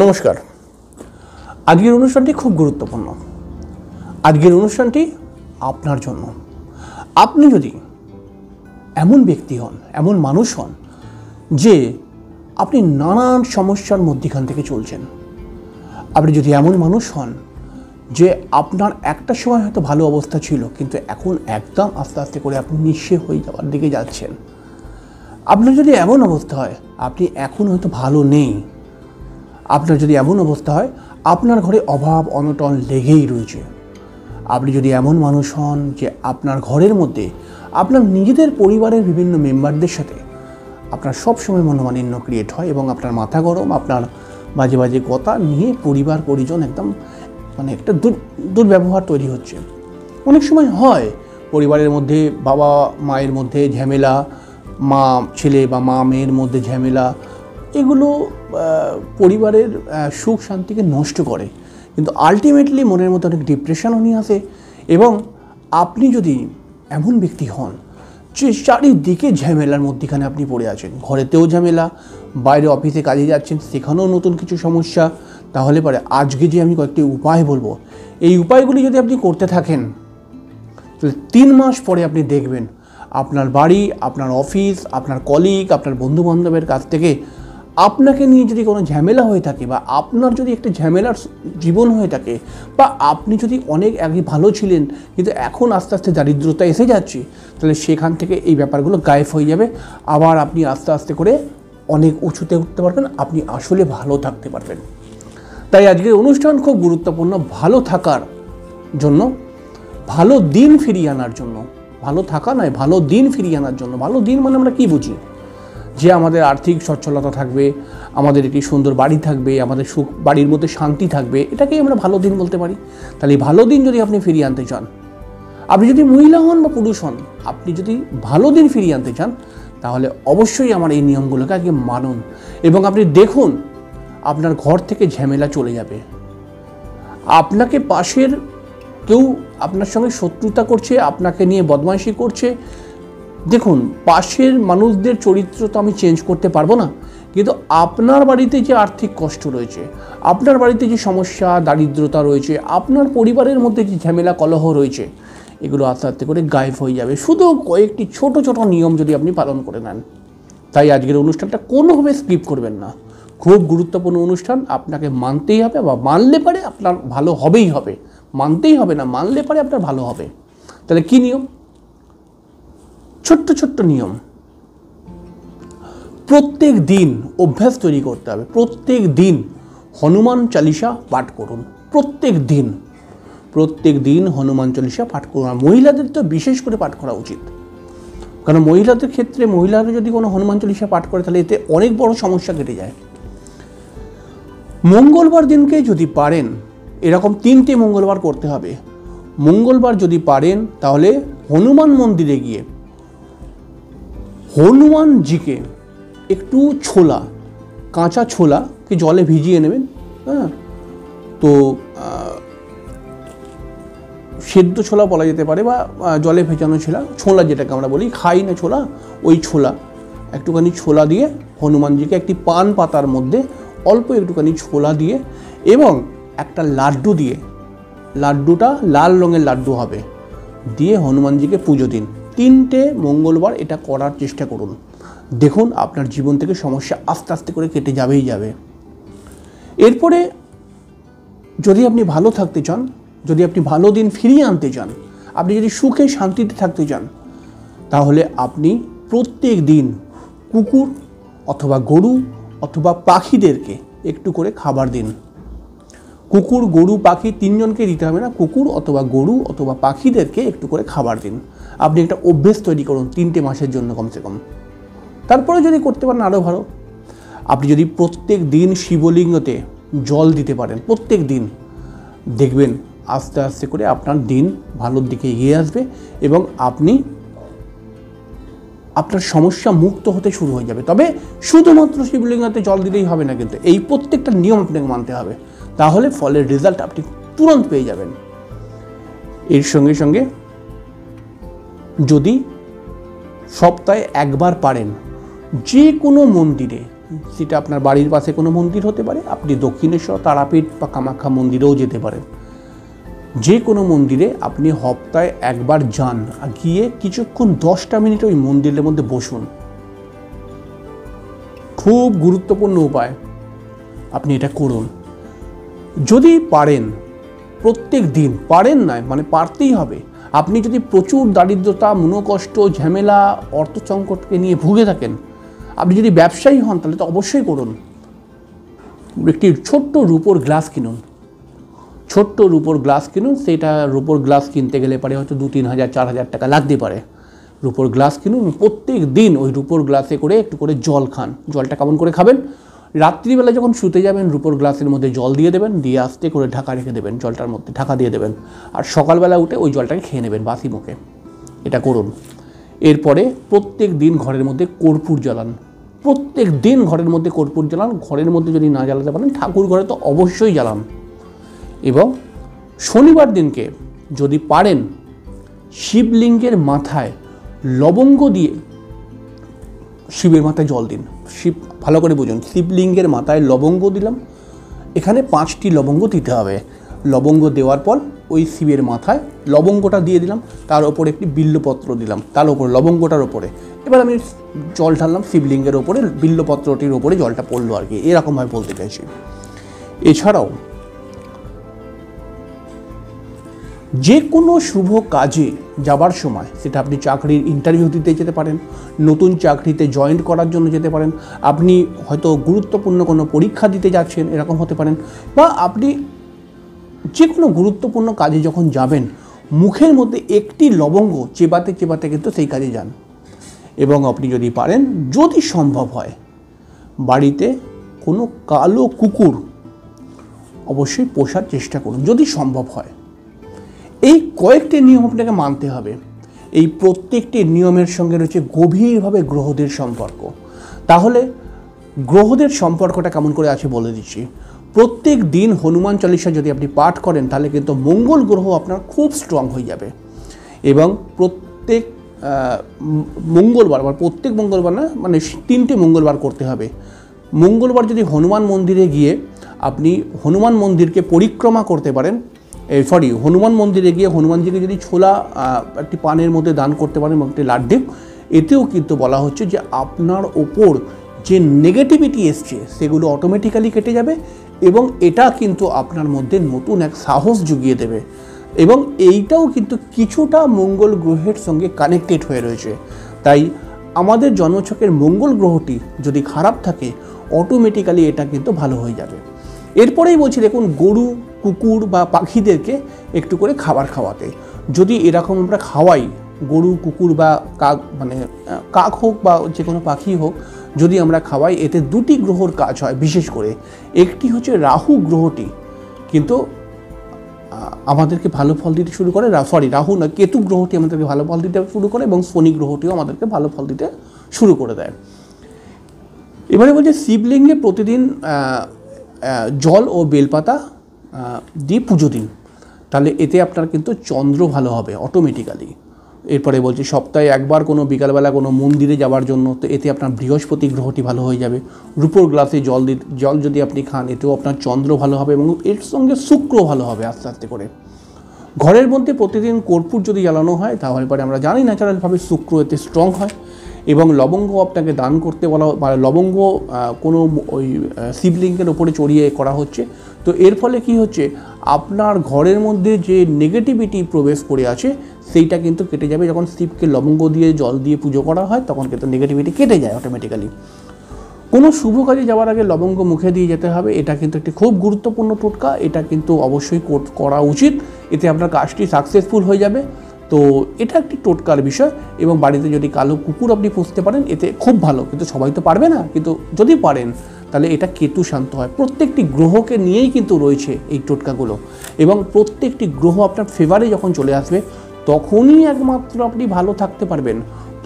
নমস্কার। আজকের অনুষ্ঠানটি খুব গুরুত্বপূর্ণ। আজকের অনুষ্ঠানটি আপনার জন্য। আপনি যদি এমন ব্যক্তি হন, এমন মানুষ হন যে আপনি নানান সমস্যার মধ্যখান থেকে চলছেন, আপনি যদি এমন মানুষ হন যে আপনার একটা সময় হয়তো ভালো অবস্থা ছিল, কিন্তু এখন একদম আস্তে আস্তে করে আপনি নিঃস্ব হয়ে যাওয়ার দিকে যাচ্ছেন, আপনার যদি এমন অবস্থা হয় আপনি এখন হয়তো ভালো নেই, আপনার যদি এমন অবস্থা হয় আপনার ঘরে অভাব অনটন লেগেই রয়েছে, আপনি যদি এমন মানুষ হন যে আপনার ঘরের মধ্যে আপনার নিজেদের পরিবারের বিভিন্ন মেম্বারদের সাথে আপনার সবসময় মনোমালিন্য ক্রিয়েট হয় এবং আপনার মাথা গরম, আপনার বাজে বাজে কথা নিয়ে পরিবার পরিজন একদম একটা দুর্ব্যবহার তৈরি হচ্ছে। অনেক সময় হয় পরিবারের মধ্যে বাবা মায়ের মধ্যে ঝামেলা, মা ছেলে বা মা মেয়ের মধ্যে ঝামেলা, এগুলো পরিবারের সুখ শান্তিকে নষ্ট করে, কিন্তু আলটিমেটলি মনের মধ্যে অনেক ডিপ্রেশনও নিয়ে আসে। এবং আপনি যদি এমন ব্যক্তি হন যে চারিদিকে ঝামেলার মধ্যেখানে আপনি পড়ে আছেন, ঘরেতেও ঝামেলা, বাইরে অফিসে কাজে যাচ্ছেন সেখানেও নতুন কিছু সমস্যা, তাহলে পরে আজকে যে আমি কয়েকটি উপায় বলবো, এই উপায়গুলি যদি আপনি করতে থাকেন তাহলে 3 মাস পরে আপনি দেখবেন আপনার বাড়ি, আপনার অফিস, আপনার কলিগ, আপনার বন্ধুবান্ধবের কাছ থেকে আপনাকে নিয়ে যদি কোনো ঝামেলা হয়ে থাকে, বা আপনার যদি একটা ঝামেলার জীবন হয়ে থাকে, বা আপনি যদি অনেক আগে ভালো ছিলেন কিন্তু এখন আস্তে আস্তে দারিদ্রতা এসে যাচ্ছে, তাহলে সেখান থেকে এই ব্যাপারগুলো গায়েব হয়ে যাবে। আবার আপনি আস্তে আস্তে করে অনেক উঁচুতে উঠতে পারবেন, আপনি আসলে ভালো থাকতে পারবেন। তাই আজকের অনুষ্ঠান খুব গুরুত্বপূর্ণ, ভালো থাকার জন্য, ভালো দিন ফিরিয়ে আনার জন্য। ভালো থাকা নয়, ভালো দিন ফিরিয়ে আনার জন্য। ভালো দিন মানে আমরা কী বুঝি? যে আমাদের আর্থিক সচ্ছলতা থাকবে, আমাদের একটি সুন্দর বাড়ি থাকবে, আমাদের সুখ, বাড়ির মধ্যে শান্তি থাকবে, এটাকেই আমরা ভালো দিন বলতে পারি। তাহলে ভালো দিন যদি আপনি ফিরিয়ে আনতে চান, আপনি যদি মহিলা হন বা পুরুষ হন, আপনি যদি ভালো দিন ফিরিয়ে আনতে চান, তাহলে অবশ্যই আমার এই নিয়মগুলোকে আগে মানুন এবং আপনি দেখুন আপনার ঘর থেকে ঝামেলা চলে যাবে। আপনাকে পাশের কেউ আপনার সঙ্গে শত্রুতা করছে, আপনাকে নিয়ে বদমাইশি করছে, দেখুন পাশের মানুষদের চরিত্র তো আমি চেঞ্জ করতে পারবো না, কিন্তু আপনার বাড়িতে যে আর্থিক কষ্ট রয়েছে, আপনার বাড়িতে যে সমস্যা দারিদ্রতা রয়েছে, আপনার পরিবারের মধ্যে যে ঝামেলা কলহ রয়েছে, এগুলো আস্তে আস্তে করে গায়েব হয়ে যাবে, শুধু কয়েকটি ছোট ছোট নিয়ম যদি আপনি পালন করে নেন। তাই আজকের অনুষ্ঠানটা কোনোভাবে স্কিপ করবেন না, খুব গুরুত্বপূর্ণ অনুষ্ঠান, আপনাকে মানতেই হবে, বা মানলে পারে আপনার ভালো হবেই হবে, মানতেই হবে না, মানলে পারে আপনার ভালো হবে। তাহলে কী নিয়ম? ছোট্ট ছোট্ট নিয়ম। প্রত্যেক দিন অভ্যাস তৈরি করতে হবে, প্রত্যেক দিন হনুমান চালিসা পাঠ করুন, প্রত্যেক দিন হনুমান চালিসা পাঠ করুন। আর মহিলাদের তো বিশেষ করে পাঠ করা উচিত, কারণ মহিলাদের ক্ষেত্রে মহিলারা যদি কোনো হনুমান চালিসা পাঠ করে তাহলে এতে অনেক বড় সমস্যা কেটে যায়। মঙ্গলবার দিনকে যদি পারেন, এরকম 3টে মঙ্গলবার করতে হবে, মঙ্গলবার যদি পারেন তাহলে হনুমান মন্দিরে গিয়ে হনুমানজিকে একটু ছোলা, কাঁচা ছোলাকে জলে ভিজিয়ে নেবেন, হ্যাঁ, তো সেদ্ধ ছোলা বলা যেতে পারে, বা জলে ভেজানো ছোলা যেটাকে আমরা বলি, খাই না ছোলা, ওই ছোলা, একটুখানি ছোলা দিয়ে হনুমানজিকে একটি পান পাতার মধ্যে অল্প একটুখানি ছোলা দিয়ে এবং একটা লাড্ডু দিয়ে, লাড্ডুটা লাল রঙের লাড্ডু হবে, দিয়ে হনুমানজিকে পুজো দিন। 3টে মঙ্গলবার এটা করার চেষ্টা করুন, দেখুন আপনার জীবন থেকে সমস্যা আস্তে আস্তে করে কেটে যাবেই যাবে। এরপরে যদি আপনি ভালো থাকতে চান, যদি আপনি ভালো দিন ফিরিয়ে আনতে চান, আপনি যদি সুখে শান্তিতে থাকতে চান, তাহলে আপনি প্রত্যেক দিন কুকুর অথবা গরু অথবা পাখিদেরকে একটু করে খাবার দিন। কুকুর, গরু, পাখি 3জনকে দিতে হবে না, কুকুর অথবা গরু অথবা পাখিদেরকে একটু করে খাবার দিন। আপনি একটা অভ্যেস তৈরি করুন 3টে মাসের জন্য কমসে কম। তারপরে যদি করতে পারেন আরও ভালো। আপনি যদি প্রত্যেক দিন শিবলিঙ্গতে জল দিতে পারেন, প্রত্যেক দিন, দেখবেন আস্তে আস্তে করে আপনার দিন ভালোর দিকে এগিয়ে আসবে এবং আপনি আপনার সমস্যা মুক্ত হতে শুরু হয়ে যাবে। তবে শুধুমাত্র শিবলিঙ্গতে জল দিলেই হবে না, কিন্তু এই প্রত্যেকটা নিয়ম আপনাকে মানতে হবে, তাহলে ফলের রেজাল্ট আপনি তুরন্ত পেয়ে যাবেন। এর সঙ্গে সঙ্গে যদি সপ্তাহে একবার পারেন যে কোনো মন্দিরে সেটা আপনার বাড়ির পাশে কোনো মন্দির হতে পারে, আপনি দক্ষিণেশ্বর, তারাপীঠ বা কামাখ্যা মন্দিরেও যেতে পারেন। যে কোনো মন্দিরে আপনি সপ্তাহে একবার যান, গিয়ে কিছুক্ষণ 10টা মিনিট ওই মন্দিরের মধ্যে বসুন। খুব গুরুত্বপূর্ণ উপায়, আপনি এটা করুন। যদি পারেন প্রত্যেক দিন, পারেন নয় মানে পারতেই হবে। আপনি যদি প্রচুর দারিদ্রতা, মনোকষ্ট, ঝামেলা, অর্থ সংকটকে নিয়ে ভুগে থাকেন, আপনি যদি ব্যবসায়ী হন, তাহলে তো অবশ্যই করুন। একটি ছোট্ট রূপোর গ্লাস কিনুন, ছোট্ট রূপোর গ্লাস কিনুন। সেটা রূপোর গ্লাস কিনতে গেলে পারে হয়তো 2-3 হাজার 4 হাজার টাকা লাগতে পারে। রূপোর গ্লাস কিনুন, প্রত্যেক দিন ওই রূপোর গ্লাসে করে একটু করে জল খান। জলটা কেমন করে খাবেন? রাত্রিবেলা যখন শুতে যাবেন রূপোর গ্লাসের মধ্যে জল দিয়ে দেবেন, দিয়ে আস্তে করে ঢাকা রেখে দেবেন, জলটার মধ্যে ঢাকা দিয়ে দেবেন, আর সকালবেলা উঠে ওই জলটাকে খেয়ে নেবেন বাসি মুখে। এটা করুন। এরপরে প্রত্যেক দিন ঘরের মধ্যে কর্পূর জ্বালান, প্রত্যেক দিন ঘরের মধ্যে কর্পূর জ্বালান। ঘরের মধ্যে যদি না জ্বালাতে পারেন, ঠাকুর ঘরে তো অবশ্যই জ্বালান। এবং শনিবার দিনকে যদি পারেন শিবলিঙ্গের মাথায় লবঙ্গ দিয়ে শিবের মাথায় জল দিন। শিব, ভালো করে বুঝুন, শিবলিঙ্গের মাথায় লবঙ্গ দিলাম, এখানে 5টি লবঙ্গ দিতে হবে। লবঙ্গ দেওয়ার পর ওই শিবের মাথায় লবঙ্গটা দিয়ে দিলাম, তার ওপরে একটি বিল্লপত্র দিলাম, তার ওপর লবঙ্গটার ওপরে। এবার আমি জল ঢাললাম শিবলিঙ্গের ওপরে, বিল্লপত্রটির ওপরে জলটা পড়লো আর কি, এরকমভাবে বলতে চাইছি। এছাড়াও যে কোনো শুভ কাজে যাবার সময়, সেটা আপনি চাকরির ইন্টারভিউ দিতে যেতে পারেন, নতুন চাকরিতে জয়েন করার জন্য যেতে পারেন, আপনি হয়তো গুরুত্বপূর্ণ কোনো পরীক্ষা দিতে যাচ্ছেন, এরকম হতে পারেন, বা আপনি যে কোনো গুরুত্বপূর্ণ কাজে যখন যাবেন, মুখের মধ্যে একটি লবঙ্গ চেবাতে চেবাতে কিন্তু সেই কাজে যান। এবং আপনি যদি পারেন, যদি সম্ভব হয়, বাড়িতে কোনো কালো কুকুর অবশ্যই পোষার চেষ্টা করুন, যদি সম্ভব হয়। এই কয়েকটি নিয়ম আপনাকে মানতে হবে। এই প্রত্যেকটি নিয়মের সঙ্গে রয়েছে গভীরভাবে গ্রহদের সম্পর্ক। তাহলে গ্রহদের সম্পর্কটা কেমন করে আছে বলে দিচ্ছি। প্রত্যেক দিন হনুমান চালিসা যদি আপনি পাঠ করেন, তাহলে কিন্তু মঙ্গল গ্রহ আপনার খুব স্ট্রং হয়ে যাবে। এবং প্রত্যেক মঙ্গলবার, প্রত্যেক মঙ্গলবার না, মানে 3টে মঙ্গলবার করতে হবে। মঙ্গলবার যদি হনুমান মন্দিরে গিয়ে আপনি হনুমান মন্দিরকে পরিক্রমা করতে পারেন, হনুমান মন্দিরে গিয়ে হনুমানজিকে যদি ছোলা একটি পানের মধ্যে দান করতে পারেন এবং একটি লাড্ডু, এতেও কিন্তু বলা হচ্ছে যে আপনার ওপর যে নেগেটিভিটি এসছে সেগুলো অটোমেটিক্যালি কেটে যাবে, এবং এটা কিন্তু আপনার মধ্যে নতুন এক সাহস জুগিয়ে দেবে। এবং এইটাও কিন্তু কিছুটা মঙ্গল গ্রহের সঙ্গে কানেক্টেড হয়ে রয়েছে। তাই আমাদের জন্মছকের মঙ্গল গ্রহটি যদি খারাপ থাকে, অটোমেটিক্যালি এটা কিন্তু ভালো হয়ে যাবে। এরপরেই বলছি, দেখুন, গরু, কুকুর বা পাখিদেরকে একটু করে খাবার খাওয়াতে। যদি এরকম আমরা খাওয়াই, গরু, কুকুর বা কাক, মানে কাক হোক বা যে কোনো পাখি হোক, যদি আমরা খাওয়াই, এতে 2টি গ্রহর কাজ হয় বিশেষ করে। একটি হচ্ছে রাহু গ্রহটি কিন্তু আমাদেরকে ভালো ফল দিতে শুরু করে, রাহু না, কেতু গ্রহটি আমাদেরকে ভালো ফল দিতে শুরু করে, এবং শনি গ্রহটিও আমাদেরকে ভালো ফল দিতে শুরু করে দেয়। এবারে বলছে শিবলিঙ্গে প্রতিদিন জল ও বেলপাতা দিয়ে পুজো দিন, তাহলে এতে আপনার কিন্তু চন্দ্র ভালো হবে অটোমেটিক্যালি। এরপরে বলছি সপ্তাহে একবার কোনো বিকালবেলা কোনো মন্দিরে যাওয়ার জন্য, তো এতে আপনার বৃহস্পতি গ্রহটি ভালো হয়ে যাবে। রূপোর গ্লাসে জল যদি আপনি খান, এতেও আপনার চন্দ্র ভালো হবে এবং এর সঙ্গে শুক্র ভালো হবে আস্তে আস্তে করে। ঘরের মধ্যে প্রতিদিন কর্পূর যদি জ্বালানো হয়, তাহলে পরে আমরা জানি ন্যাচারালভাবে শুক্র এতে স্ট্রং হয়। এবং লবঙ্গ আপনাকে দান করতে বলা, মানে লবঙ্গ কোনো ওই শিবলিঙ্গের ওপরে চড়িয়ে করা হচ্ছে, তো এর ফলে কি হচ্ছে, আপনার ঘরের মধ্যে যে নেগেটিভিটি প্রবেশ করে আছে সেইটা কিন্তু কেটে যাবে। যখন শিবকে লবঙ্গ দিয়ে জল দিয়ে পুজো করা হয়, তখন কিন্তু নেগেটিভিটি কেটে যায় অটোমেটিক্যালি। কোনো শুভ কাজে যাওয়ার আগে লবঙ্গ মুখে দিয়ে যেতে হবে, এটা কিন্তু একটি খুব গুরুত্বপূর্ণ টোটকা, এটা কিন্তু অবশ্যই করা উচিত, এতে আপনার কাজটি সাকসেসফুল হয়ে যাবে। তো এটা একটি টোটকার বিষয়। এবং বাড়িতে যদি কালো কুকুর আপনি পুষতে পারেন, এতে খুব ভালো, কিন্তু সবাই তো পারবে না, কিন্তু যদি পারেন তাহলে এটা কেতু শান্ত হয়। প্রত্যেকটি গ্রহকে নিয়েই কিন্তু রয়েছে এই টোটকাগুলো, এবং প্রত্যেকটি গ্রহ আপনার ফেভারে যখন চলে আসবে, তখনই একমাত্র আপনি ভালো থাকতে পারবেন,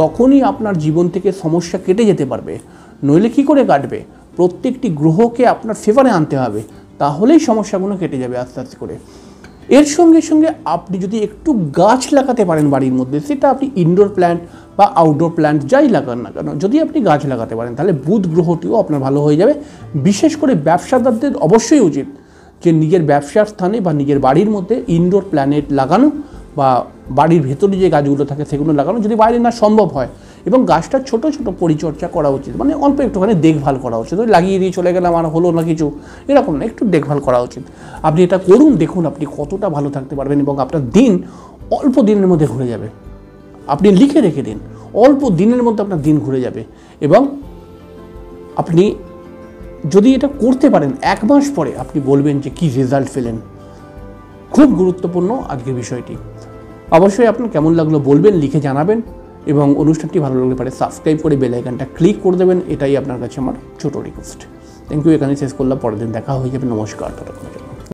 তখনই আপনার জীবন থেকে সমস্যা কেটে যেতে পারবে। নইলে কী করে কাটবে? প্রত্যেকটি গ্রহকে আপনার ফেভারে আনতে হবে, তাহলেই সমস্যাগুলো কেটে যাবে আস্তে আস্তে করে। এর সঙ্গে সঙ্গে আপনি যদি একটু গাছ লাগাতে পারেন বাড়ির মধ্যে, সেটা আপনি ইনডোর প্ল্যান্ট বা আউটডোর প্ল্যান্ট যাই লাগান না কেন, যদি আপনি গাছ লাগাতে পারেন তাহলে বুধ গ্রহটিও আপনার ভালো হয়ে যাবে। বিশেষ করে ব্যবসাদারদের অবশ্যই উচিত যে নিজের ব্যবসার স্থানে বা নিজের বাড়ির মধ্যে ইনডোর প্ল্যানেট লাগানো বা বাড়ির ভেতরে যে গাছগুলো থাকে সেগুলো লাগানো, যদি বাইরে না সম্ভব হয়, এবং গাছটার ছোট ছোট পরিচর্যা করা উচিত, মানে অল্প একটুখানি দেখভাল করা উচিত। ওই লাগিয়ে দিয়ে চলে গেলাম আর হলো না কিছু, এরকম না, একটু দেখভাল করা উচিত। আপনি এটা করুন, দেখুন আপনি কতটা ভালো থাকতে পারবেন এবং আপনার দিন অল্প দিনের মধ্যে ঘুরে যাবে। আপনি লিখে রেখে দিন, অল্প দিনের মধ্যে আপনার দিন ঘুরে যাবে এবং আপনি যদি এটা করতে পারেন 1 মাস পরে আপনি বলবেন যে কি রেজাল্ট পেলেন। খুব গুরুত্বপূর্ণ আজকের বিষয়টি। অবশ্যই আপনার কেমন লাগলো বলবেন, লিখে জানাবেন এবং অনুষ্ঠানটি ভালো লাগলে পারে সাবস্ক্রাইব করে বেল আইকনটা ক্লিক করে দেবেন, এটাই আপনার কাছে আমার ছোট রিকোয়েস্ট। থ্যাংক ইউ, এখানে শেষ করলাম, পরের দিন দেখা হয়ে যাবে। নমস্কার।